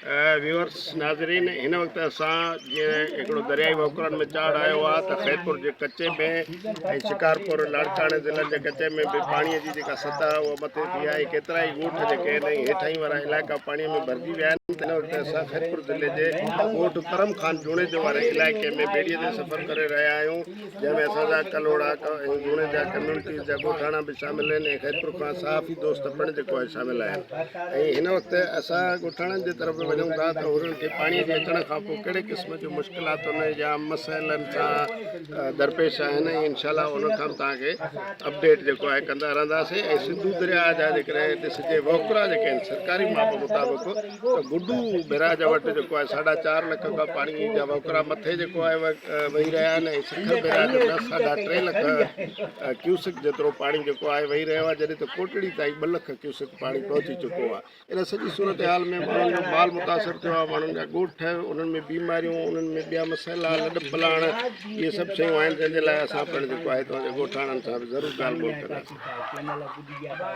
Viewers नाज़रीन हिन वक्त असां जीअं दरियाई वोकरनि में चाड़ आयो आहे त खैरपुर जे कच्चे में ऐं शिकारपुर लाड़काणे ज़िलनि जे कच्चे में भी पाणीअ जी जेका सतह उहा मथे थी आहे। केतिरा ई ॻोठ जेके आहिनि हेठां वारा इलाइक़ा पाणीअ में भरिजी विया आहिनि। हिन वक़्तु असां खैरपुर ज़िले जे ॻोठ करम खान जूणे जे वारे इलाइक़े में ॿेड़ीअ ते सफ़र करे रहिया आहियूं, जंहिंमें असांजा कलोड़ा ऐं जूणे जा कम्यूनिटीज़ जा ॻोठाणा बि शामिल आहिनि ऐं खैरपुर खां साफ़ी दोस्त पिणु जेको आहे शामिल आहिनि। ऐं हिन वक़्तु असां ॻोठाणनि जे तरफ़ वञूं था त उन्हनि खे पाणीअ जे अचण खां पोइ कहिड़े क़िस्म जूं मुश्किलातुनि या मसइलनि सां दरपेश आहिनि ऐं इनशाला उन खां तव्हांखे अपडेट जेको आहे कंदा रहंदासीं। ऐं सिंधू दरिया जा जेकॾहिं ॾिसिजे वोकरा जेके आहिनि सरकारी माप मुताबिक़ त गुडू बैराज वटि जेको आहे 4.5 लख खां पाणी जा वोकरा मथे जेको आहे वही रहिया आहिनि ऐं सखर बैराज में 3.5 लख क्यूसिक जेतिरो पाणी जेको आहे वही रहियो आहे, जॾहिं त कोटड़ी ताईं 2 लख क्यूसिक पाणी पहुची चुको आहे। इन सॼी सूरत हाल में माण्हुनि जो माल मुतासिर थियो आहे, माण्हुनि जा ॻोठ, उन्हनि में बीमारियूं, उन्हनि में ॿिया मसइला लॾ पलाण, इहे सभु शयूं आहिनि जंहिंजे लाइ असां पिणु जेको आहे तव्हांजे ॻोठाणनि सां ज़रूरु ॻाल्हि ॿोल कंदासीं।